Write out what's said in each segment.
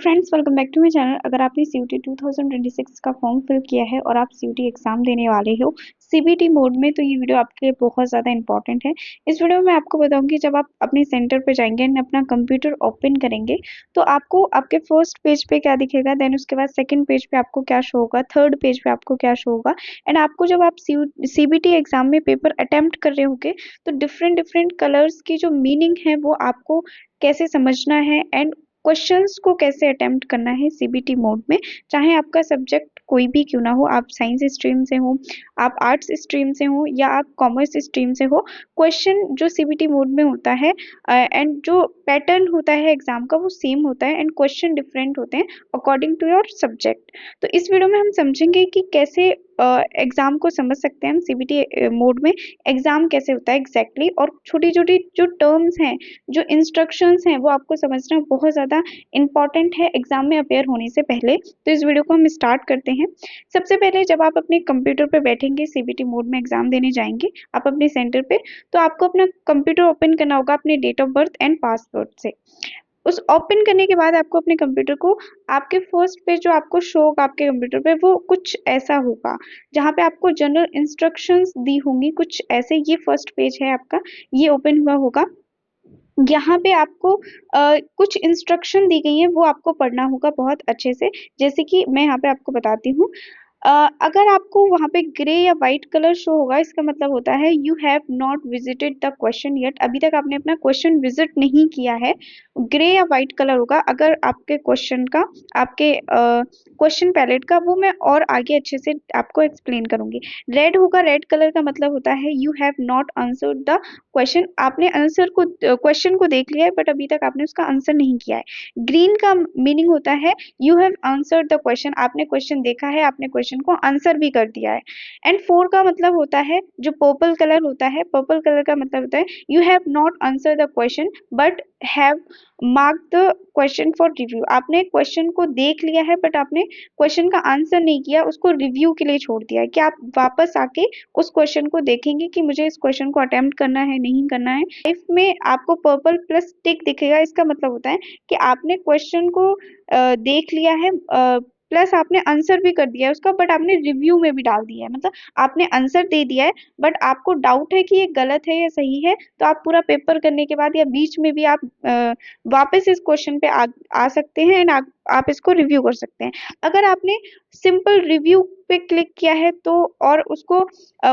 Friends, welcome back to my channel. अगर आपने CUT 2026 का फॉर्म फिल किया है और आप सीयूटी एग्जाम देने वाले हो सीबीटी मोड में, तो ये वीडियो आपके लिए बहुत ज़्यादा इंपॉर्टेंट है। इस वीडियो में मैं आपको बताऊंगी, जब आप अपने सेंटर पे जाएंगे एंड अपना कंप्यूटर ओपन करेंगे तो आपको आपके फर्स्ट पेज पे क्या दिखेगा, देन उसके बाद सेकंड पेज पे आपको क्या शो होगा, थर्ड पेज पे आपको क्या शो होगा। एंड आपको जब आप सीबीटी एग्जाम में पेपर अटेम्प्ट कर रहे होगे तो डिफरेंट डिफरेंट कलर्स की जो मीनिंग है वो आपको कैसे समझना है एंड क्वेश्चंस को कैसे अटेम्प्ट करना है सीबीटी मोड में। चाहे आपका सब्जेक्ट कोई भी क्यों ना हो, आप साइंस स्ट्रीम से हो, आप आर्ट्स स्ट्रीम से हो या आप कॉमर्स स्ट्रीम से हो, क्वेश्चन जो सीबीटी मोड में होता है एंड जो पैटर्न होता है एग्जाम का वो सेम होता है एंड क्वेश्चन डिफरेंट होते हैं अकॉर्डिंग टू योर सब्जेक्ट। तो इस वीडियो में हम समझेंगे कि कैसे एग्जाम को समझ सकते हैं हम सीबीटी मोड में, एग्जाम कैसे होता है एग्जैक्टली और छोटी छोटी जो टर्म्स हैं, जो इंस्ट्रक्शंस हैं, वो आपको समझना बहुत ज़्यादा इंपॉर्टेंट है एग्जाम में अपेयर होने से पहले। तो इस वीडियो को हम स्टार्ट करते हैं। सबसे पहले जब आप अपने कंप्यूटर पे बैठेंगे, सीबीटी मोड में एग्जाम देने जाएंगे आप अपने सेंटर पे, तो आपको अपना कंप्यूटर ओपन करना होगा अपने date of birth and password से। उस ओपन करने के बाद आपको अपने कंप्यूटर को, आपके फर्स्ट पे जो आपको शो होगा आपके कंप्यूटर पे, वो कुछ ऐसा होगा जहाँ पे आपको जनरल इंस्ट्रक्शंस दी होंगी कुछ ऐसे। ये फर्स्ट पेज है आपका, ये ओपन हुआ होगा। यहाँ पे आपको कुछ इंस्ट्रक्शन दी गई है, वो आपको पढ़ना होगा बहुत अच्छे से। जैसे कि मैं यहाँ पे आपको बताती हूँ। अगर आपको वहाँ पे ग्रे या व्हाइट कलर शो होगा, इसका मतलब होता है you have not visited the question yet, अभी तक आपने अपना क्वेश्चन विजिट नहीं किया है। ग्रे या व्हाइट कलर होगा अगर आपके क्वेश्चन का, आपके क्वेश्चन पैलेट का, वो मैं और आगे अच्छे से आपको एक्सप्लेन करूंगी। रेड होगा, रेड कलर का मतलब होता है you have not answered the question, आपने आंसर को, क्वेश्चन को देख लिया है बट अभी तक आपने उसका आंसर नहीं किया है। ग्रीन का मीनिंग होता है you have answered the question, आपने क्वेश्चन देखा है, आपने क्वेश्चन को आंसर भी कर दिया है। एंड 4 का मतलब होता है, जो पर्पल कलर होता है, पर्पल कलर का मतलब होता है you have not answer the question but have mark the question for review, आपने क्वेश्चन को देख लिया है बट आपने क्वेश्चन का आंसर नहीं किया, उसको रिव्यू के लिए छोड़ दिया है कि आप वापस आके उस क्वेश्चन को देखेंगे कि मुझे इस क्वेश्चन को अटेम्प्ट करना है नहीं करना है। लाइफ में आपको पर्पल प्लस टिक दिखेगा, इसका मतलब होता है कि आपने क्वेश्चन को देख लिया है, प्लस आपने आंसर भी कर दिया है उसका, बट आपने रिव्यू में भी डाल दिया है, मतलब आपने आंसर दे दिया है बट आपको डाउट है कि ये गलत है या सही है। तो आप पूरा पेपर करने के बाद या बीच में भी आप वापस इस क्वेश्चन पे आ सकते हैं एंड आप इसको रिव्यू कर सकते हैं। अगर आपने सिंपल रिव्यू पे क्लिक किया है तो, और उसको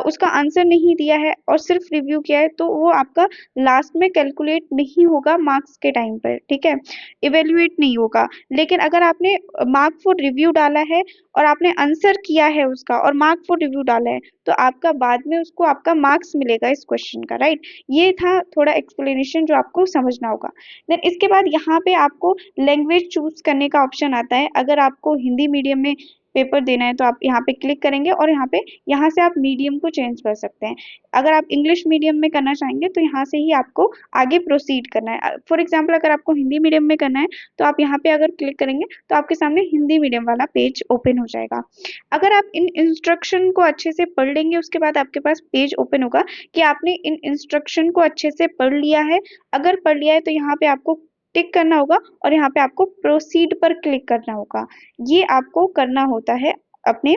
उसका आंसर नहीं दिया है और सिर्फ रिव्यू किया है, तो वो आपका लास्ट में कैलकुलेट नहीं होगा मार्क्स के टाइम पर, ठीक है, इवेल्युएट नहीं होगा। लेकिन अगर आपने मार्क फॉर रिव्यू डाला है और आपने आंसर किया है उसका और मार्क फॉर रिव्यू डाला है, तो आपका बाद में उसको आपका मार्क्स मिलेगा इस क्वेश्चन का, राइट। ये था थोड़ा एक्सप्लेनेशन जो आपको समझना होगा। देन इसके बाद यहाँ पे आपको लैंग्वेज चूज करने का ऑप्शन आता है। अगर आपको हिंदी मीडियम में पेपर देना है तो आप यहाँ पे क्लिक करेंगे और यहाँ से आप मीडियम को चेंज कर सकते हैं। अगर आप इंग्लिश मीडियम में करना चाहेंगे तो यहाँ से ही आपको आगे प्रोसीड करना है। फॉर एग्जाम्पल अगर आपको हिंदी मीडियम में करना है तो आप यहाँ पे अगर क्लिक करेंगे तो आपके सामने हिंदी मीडियम वाला पेज ओपन हो जाएगा। अगर आप इन इंस्ट्रक्शन को अच्छे से पढ़ लेंगे उसके बाद आपके पास पेज ओपन होगा कि आपने इन इंस्ट्रक्शन को अच्छे से पढ़ लिया है। अगर पढ़ लिया है तो यहाँ पे आपको टिक करना होगा और यहाँ पे आपको प्रोसीड पर क्लिक करना होगा। ये आपको करना होता है अपने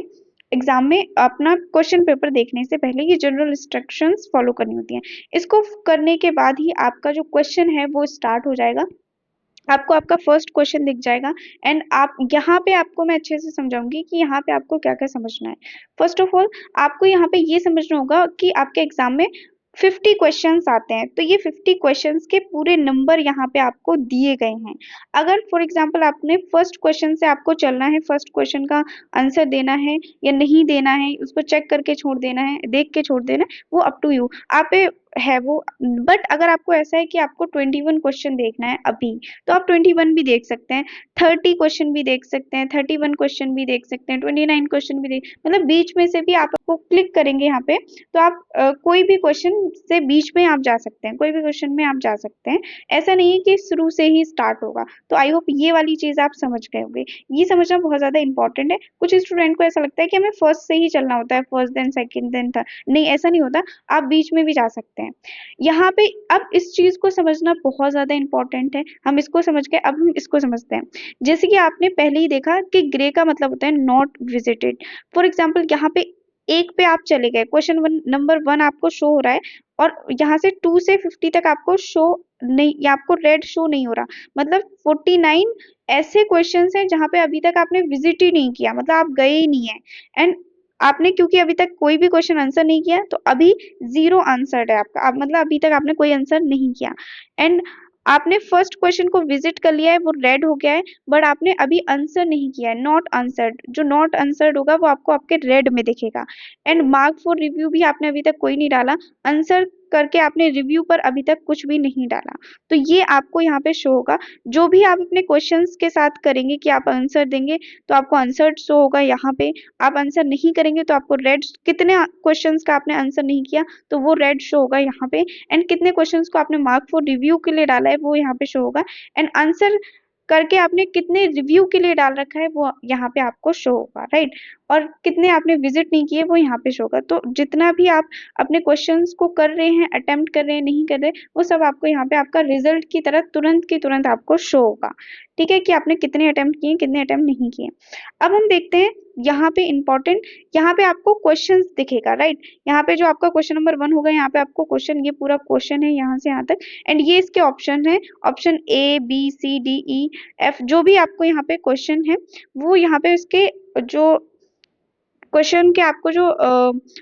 एग्जाम में, अपना क्वेश्चन पेपर देखने से पहले ये जनरल इंस्ट्रक्शंस फॉलो करनी होती हैं। इसको करने के बाद ही आपका जो क्वेश्चन है वो स्टार्ट हो जाएगा। आपको आपका फर्स्ट क्वेश्चन दिख जाएगा एंड आप यहाँ पे, आपको मैं अच्छे से समझाऊंगी कि यहाँ पे आपको क्या क्या समझना है। फर्स्ट ऑफ ऑल आपको यहाँ पे ये समझना होगा कि आपके एग्जाम में 50 क्वेश्चंस आते हैं, तो ये 50 क्वेश्चंस के पूरे नंबर यहाँ पे आपको दिए गए हैं। अगर फॉर एग्जांपल आपने फर्स्ट क्वेश्चन से आपको चलना है, फर्स्ट क्वेश्चन का आंसर देना है या नहीं देना है, उसको चेक करके छोड़ देना है, देख के छोड़ देना है, वो अप टू यू आप है वो। बट अगर आपको ऐसा है कि आपको 21 क्वेश्चन देखना है अभी, तो आप 21 भी देख सकते हैं, 30 क्वेश्चन भी देख सकते हैं, 31 क्वेश्चन भी देख सकते हैं, 29 क्वेश्चन भी देख, मतलब बीच में से भी आपको क्लिक करेंगे यहाँ पे तो आप कोई भी क्वेश्चन से बीच में आप जा सकते हैं, कोई भी क्वेश्चन में आप जा सकते हैं। ऐसा नहीं है कि शुरू से ही स्टार्ट होगा। तो आई होप ये वाली चीज आप समझ गए होंगे। ये समझना बहुत ज्यादा इंपॉर्टेंट है। कुछ स्टूडेंट को ऐसा लगता है कि हमें फर्स्ट से ही चलना होता है, first then second then third, नहीं ऐसा नहीं होता, आप बीच में भी जा सकते हैं। हैं। यहाँ पे अब इस चीज को समझना बहुत ज्यादा इंपॉर्टेंट है। हम इसको समझ के अब हम इसको समझते हैं। जैसे कि आपने पहले ही देखा कि ग्रे का मतलब होता है नॉट विजिटेड। फॉर एग्जाम्पल यहाँ पे एक पे आप चले गए, क्वेश्चन नंबर 1 आपको शो हो रहा है और यहाँ से 2 से 50 तक आपको शो नहीं, या आपको रेड शो नहीं हो रहा, मतलब 49 ऐसे क्वेश्चंस हैं जहां पे अभी तक आपने विजिट ही नहीं किया, मतलब आप गए ही नहीं है। एंड आपने क्योंकि अभी तक कोई भी क्वेश्चन आंसर नहीं किया तो अभी 0 आंसर्ड है आपका, अब मतलब अभी तक आपने कोई आंसर नहीं किया। एंड आपने फर्स्ट क्वेश्चन को विजिट कर लिया है, वो रेड हो गया है, बट आपने अभी आंसर नहीं किया है, नॉट आंसर्ड। जो नॉट आंसर्ड होगा वो आपको आपके रेड में दिखेगा। एंड मार्क फॉर रिव्यू भी आपने अभी तक कोई नहीं डाला, आंसर करके आपने रिव्यू पर अभी तक कुछ भी नहीं डाला, तो ये आपको यहाँ पे शो होगा। जो भी आप अपने क्वेश्चंस के साथ करेंगे कि आप आंसर देंगे तो आपको आंसर शो होगा यहाँ पे, आप आंसर नहीं करेंगे तो आपको रेड, कितने क्वेश्चंस का आपने आंसर नहीं किया तो वो रेड शो होगा यहाँ पे। एंड कितने क्वेश्चंस को आपने मार्क फॉर रिव्यू के लिए डाला है वो यहाँ पे शो होगा। एंड आंसर करके आपने कितने रिव्यू के लिए डाल रखा है वो यहाँ पे आपको शो होगा, राइट। और कितने आपने विजिट नहीं किए वो यहाँ पे शो होगा। तो जितना भी आप अपने क्वेश्चंस को कर रहे हैं, अटेम्प्ट कर रहे हैं, नहीं कर रहे, वो सब आपको यहाँ पे आपका रिजल्ट की तरह तुरंत की तुरंत आपको शो होगा। ठीक है, कि आपने कितने अटेम्प्ट किए, कितने अटेम्प्ट नहीं किए। अब हम देखते हैं यहाँ पे इंपॉर्टेंट, यहाँ पे आपको क्वेश्चंस दिखेगा, राइट। यहाँ पे जो आपका क्वेश्चन नंबर 1 होगा, यहाँ पे आपको क्वेश्चन, ये पूरा क्वेश्चन है यहाँ से यहाँ तक, एंड ये इसके ऑप्शन है, option A B C D E F, जो भी आपको यहाँ पे क्वेश्चन है वो यहाँ पे उसके जो क्वेश्चन के आपको जो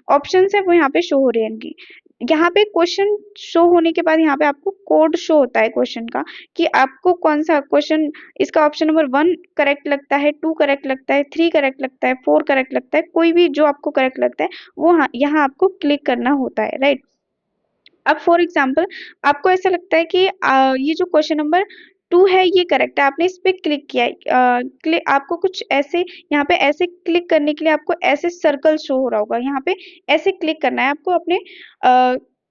ऑप्शंस है वो यहाँ पे शो हो रहे हैं। यहाँ पे क्वेश्चन शो होने के बाद यहाँ पे आपको कोड शो होता है क्वेश्चन का, कि आपको कौन सा क्वेश्चन, इसका ऑप्शन नंबर 1 करेक्ट लगता है, 2 करेक्ट लगता है, 3 करेक्ट लगता है, 4 करेक्ट लगता है, कोई भी जो आपको करेक्ट लगता है वो यहाँ आपको क्लिक करना होता है, राइट। अब फॉर एग्जाम्पल आपको ऐसा लगता है कि ये जो क्वेश्चन नंबर 2 है ये करेक्ट है, आपने इस पे क्लिक किया है, आपको कुछ ऐसे यहाँ पे ऐसे क्लिक करने के लिए आपको ऐसे सर्कल शो हो रहा होगा, यहाँ पे ऐसे क्लिक करना है आपको, अपने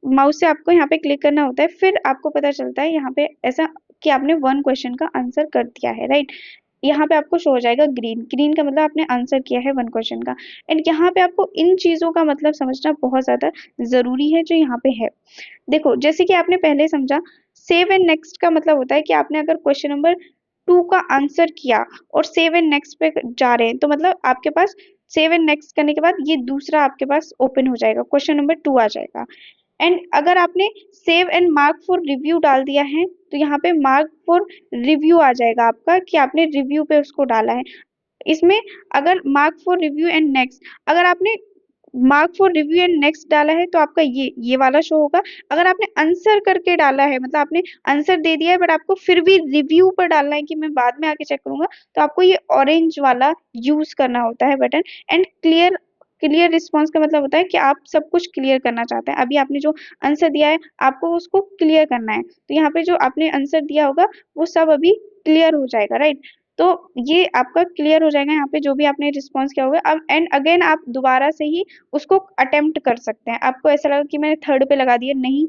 माउस से आपको यहाँ पे क्लिक करना होता है, फिर आपको पता चलता है यहाँ पे ऐसा कि आपने 1 क्वेश्चन का आंसर कर दिया है, राइट। यहाँ पे आपको शो हो जाएगा ग्रीन, ग्रीन का मतलब आपने आंसर किया है 1 क्वेश्चन का। एंड यहाँ पे आपको इन चीजों का मतलब समझना बहुत ज्यादा जरूरी है जो यहाँ पे है। देखो, जैसे कि आपने पहले समझा, सेव एंड नेक्स्ट का मतलब होता है कि आपने अगर क्वेश्चन नंबर 2 का आंसर किया और सेव एंड नेक्स्ट पे जा रहे हैं, तो मतलब आपके पास सेव एंड नेक्स्ट करने के बाद ये दूसरा आपके पास ओपन हो जाएगा, क्वेश्चन नंबर 2 आ जाएगा। एंड अगर आपने save and mark for review डाल दिया है तो यहाँ पे मार्क फॉर रिव्यू आ जाएगा आपका, कि आपने रिव्यू पे उसको डाला है। इसमें अगर mark for review and next, अगर आपने mark for review and next डाला है तो आपका ये वाला शो होगा। अगर आपने आंसर करके डाला है, मतलब आपने आंसर दे दिया है बट आपको फिर भी रिव्यू पर डालना है कि मैं बाद में आके चेक करूंगा, तो आपको ये ऑरेंज वाला यूज करना होता है button. And clear, clear response का मतलब होता है कि आप सब कुछ क्लियर करना चाहते हैं, अभी आपने जो आंसर दिया है आपको उसको क्लियर करना है, तो यहाँ पे जो आपने आंसर दिया होगा वो सब अभी क्लियर हो जाएगा, राइट। तो ये आपका क्लियर हो जाएगा यहाँ पे जो भी आपने रिस्पॉन्स किया होगा। अब एंड अगेन आप दोबारा से ही उसको अटेम्प्ट कर सकते हैं। आपको ऐसा लगा कि मैंने 3rd पे लगा दिया, नहीं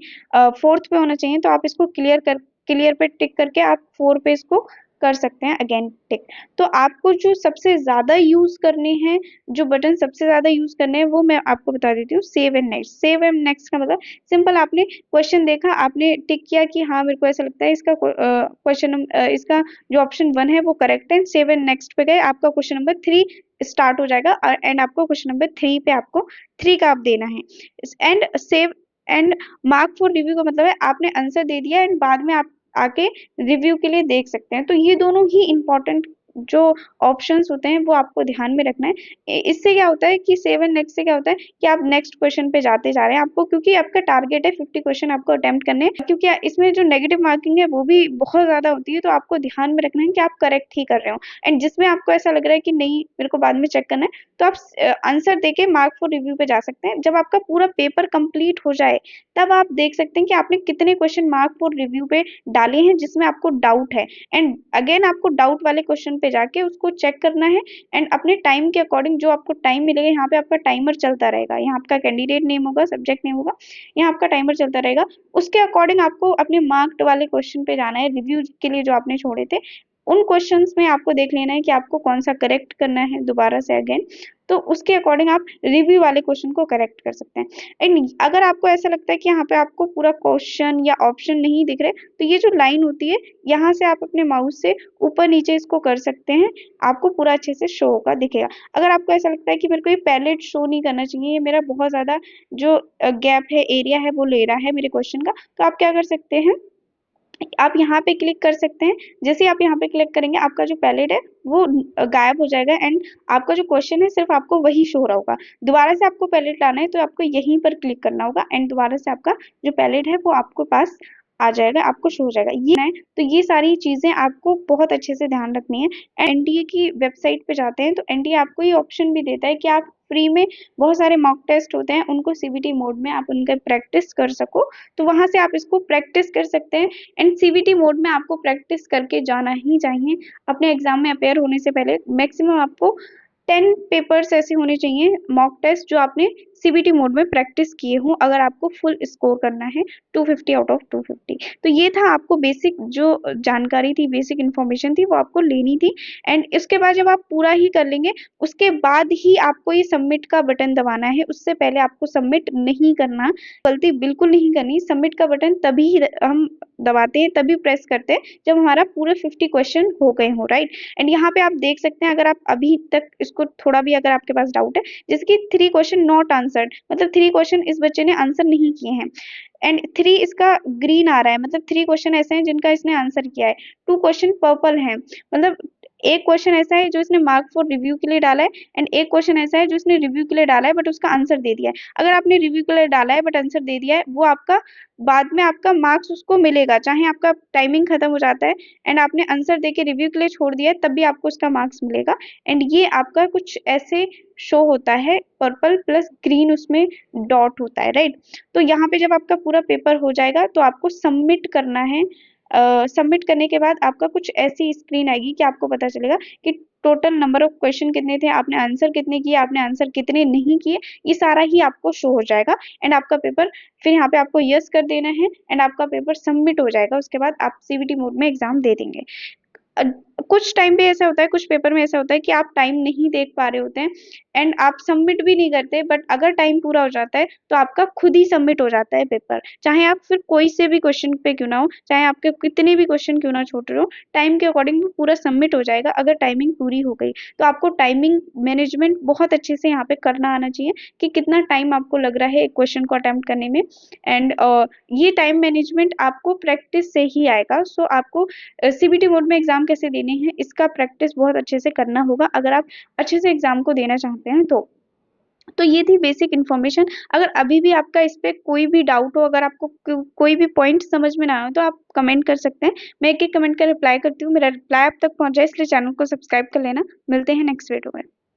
4th पे होना चाहिए, तो आप इसको क्लियर पे टिक करके आप 4 पे इसको कर सकते हैं अगेन टिक। तो आपको जो सबसे ज्यादा यूज करने हैं, जो बटन सबसे ज्यादा यूज करने हैं वो मैं आपको बता देती हूँ, save and next. Save and next का मतलब सिंपल, आपने क्वेश्चन देखा, आपने टिक किया कि हाँ मेरे को ऐसा लगता है इसका क्वेश्चन इसका जो ऑप्शन 1 है वो करेक्ट है, सेव एंड नेक्स्ट पे गए, आपका क्वेश्चन नंबर 3 स्टार्ट हो जाएगा। एंड आपको क्वेश्चन नंबर 3 पे आपको 3 का आप देना है। And save and mark for review का मतलब है आपने आंसर दे दिया एंड बाद में आप आके रिव्यू के लिए देख सकते हैं। तो ये दोनों ही इंपॉर्टेंट जो ऑप्शंस होते हैं वो आपको ध्यान में रखना है। इससे क्या होता है कि सेव एंड नेक्स्ट से क्या होता है कि आप नेक्स्ट क्वेश्चन पे जाते जा रहे हैं, आपको क्योंकि आपका टारगेट है 50 क्वेश्चन आपको अटेम्प्ट करने हैं, क्योंकि इसमें जो नेगेटिव मार्किंग है वो भी बहुत ज्यादा होती है, तो आपको ध्यान में रखना है कि आप करेक्ट ही कर रहे हो। एंड जिसमें आपको ऐसा लग रहा है कि नहीं मेरे को बाद में चेक करना है, तो आप आंसर देके मार्क फॉर रिव्यू पे जा सकते हैं। जब आपका पूरा पेपर कंप्लीट हो जाए तब आप देख सकते हैं कि आपने कितने क्वेश्चन मार्क फॉर रिव्यू पे डाले हैं जिसमें आपको डाउट है। एंड अगेन आपको डाउट वाले क्वेश्चन पे जाके उसको चेक करना है। एंड अपने टाइम के अकॉर्डिंग जो आपको टाइम मिलेगा, यहाँ पे आपका टाइमर चलता रहेगा, यहाँ आपका कैंडिडेट नेम होगा, सब्जेक्ट नेम होगा, यहाँ आपका टाइमर चलता रहेगा, उसके अकॉर्डिंग आपको अपने मार्क्ड वाले क्वेश्चन पे जाना है, रिव्यू के लिए जो आपने छोड़े थे उन क्वेश्चंस में आपको देख लेना है कि आपको कौन सा करेक्ट करना है दोबारा से अगेन, तो उसके अकॉर्डिंग आप रिव्यू वाले क्वेश्चन को करेक्ट कर सकते हैं। एंड अगर आपको ऐसा लगता है कि यहाँ पे आपको पूरा क्वेश्चन या ऑप्शन नहीं दिख रहे, तो ये जो लाइन होती है यहाँ से आप अपने माउस से ऊपर नीचे इसको कर सकते हैं, आपको पूरा अच्छे से शो होगा दिखेगा। अगर आपको ऐसा लगता है कि मेरे को ये पैलेट शो नहीं करना चाहिए, ये मेरा बहुत ज्यादा जो गैप है, एरिया है, वो ले रहा है मेरे क्वेश्चन का, तो आप क्या कर सकते हैं, आप यहाँ पे क्लिक कर सकते हैं। जैसे आप यहाँ पे क्लिक करेंगे आपका जो पैलेट है वो गायब हो जाएगा एंड आपका जो क्वेश्चन है सिर्फ आपको वही शो हो रहा होगा। दोबारा से आपको पैलेट लाना है तो आपको यहीं पर क्लिक करना होगा एंड दोबारा से आपका जो पैलेट है वो आपको पास आ जाएगा, आपको शो हो जाएगा। ये है, तो ये सारी चीजें आपको बहुत अच्छे से ध्यान रखनी है। एनटीए की वेबसाइट पे जाते हैं तो एनटीए आपको ये ऑप्शन भी देता है कि आप फ्री में बहुत सारे मॉक टेस्ट होते हैं, उनको सीबीटी मोड में आप उनका प्रैक्टिस कर सको, तो वहां से आप इसको प्रैक्टिस कर सकते हैं। एंड सीबीटी मोड में आपको प्रैक्टिस करके जाना ही चाहिए। अपने एग्जाम में अपेयर होने से पहले मैक्सिमम आपको 10 पेपर्स ऐसे होने चाहिए मॉक टेस्ट जो आपने सीबीटी मोड में प्रैक्टिस किए हों, अगर आपको फुल स्कोर करना है 250 आउट ऑफ 250। तो ये था आपको बेसिक जो जानकारी थी, बेसिक इन्फॉर्मेशन थी, वो आपको लेनी थी। एंड इसके बाद जब आप पूरा ही कर लेंगे उसके बाद ही आपको ये सबमिट का बटन दबाना है, उससे पहले आपको सबमिट नहीं करना, गलती बिल्कुल नहीं करनी। सबमिट का बटन तभी हम दबाते हैं, तभी प्रेस करते हैं जब हमारा पूरे 50 क्वेश्चन हो गए हो, राइट। एंड यहाँ पे आप देख सकते हैं, अगर आप अभी तक इसको थोड़ा भी अगर आपके पास डाउट है, जैसे कि 3 क्वेश्चन नॉट आंसर्ड, मतलब 3 क्वेश्चन इस बच्चे ने आंसर नहीं किए हैं एंड 3 इसका ग्रीन आ रहा है, मतलब 3 क्वेश्चन ऐसे हैं जिनका इसने आंसर किया है, 2 क्वेश्चन पर्पल है, मतलब एक क्वेश्चन ऐसा है जो इसने मार्क फॉर रिव्यू के लिए डाला है एंड एक क्वेश्चन ऐसा है जो इसने रिव्यू के लिए डाला है बट उसका आंसर दे दिया है। अगर आपने रिव्यू के लिए डाला है बट आंसर दे दिया है, वो आपका बाद में आपका मार्क्स उसको मिलेगा, चाहे आपका टाइमिंग खत्म हो जाता है एंड आपने आंसर देके रिव्यू के लिए छोड़ दिया है, तब भी आपको उसका मार्क्स मिलेगा। एंड ये आपका कुछ ऐसे शो होता है, पर्पल प्लस ग्रीन उसमें डॉट होता है, राइट। तो यहाँ पे जब आपका पूरा पेपर हो जाएगा तो आपको सबमिट करना है। सबमिट करने के बाद आपका कुछ ऐसी स्क्रीन आएगी कि आपको पता चलेगा कि टोटल नंबर ऑफ क्वेश्चन कितने थे, आपने आंसर कितने किए, आपने आंसर कितने नहीं किए, ये सारा ही आपको शो हो जाएगा। एंड आपका पेपर फिर यहाँ पे आपको यस कर देना है एंड आपका पेपर सबमिट हो जाएगा। उसके बाद आप सीबीटी मोड में एग्जाम दे देंगे। कुछ टाइम पे ऐसा होता है, कुछ पेपर में ऐसा होता है कि आप टाइम नहीं देख पा रहे होते हैं एंड आप सबमिट भी नहीं करते, बट अगर टाइम पूरा हो जाता है तो आपका खुद ही सबमिट हो जाता है पेपर, चाहे आप फिर कोई से भी क्वेश्चन पे क्यों ना हो, चाहे आपके कितने भी क्वेश्चन क्यों ना छोटे हो, टाइम के अकॉर्डिंग वो पूरा सबमिट हो जाएगा अगर टाइमिंग पूरी हो गई। तो आपको टाइमिंग मैनेजमेंट बहुत अच्छे से यहाँ पे करना आना चाहिए कि कितना टाइम आपको लग रहा है एक क्वेश्चन को अटेम्प्ट करने में। एंड ये टाइम मैनेजमेंट आपको प्रैक्टिस से ही आएगा। सो आपको सीबीटी मोड में एग्जाम कैसे देने हैं इसका प्रैक्टिस बहुत अच्छे से करना होगा अगर आप अच्छे से एग्जाम को देना चाहते हैं तो ये थी बेसिक इन्फॉर्मेशन। अगर अभी भी आपका इस पे कोई भी डाउट हो, अगर आपको कोई भी पॉइंट समझ में ना आए तो आप कमेंट कर सकते हैं, मैं एक एक कमेंट का रिप्लाई करती हूँ। मेरा रिप्लाई आप तक पहुंच जाए इसलिए चैनल को सब्सक्राइब कर लेना। मिलते हैं नेक्स्ट वीडियो में।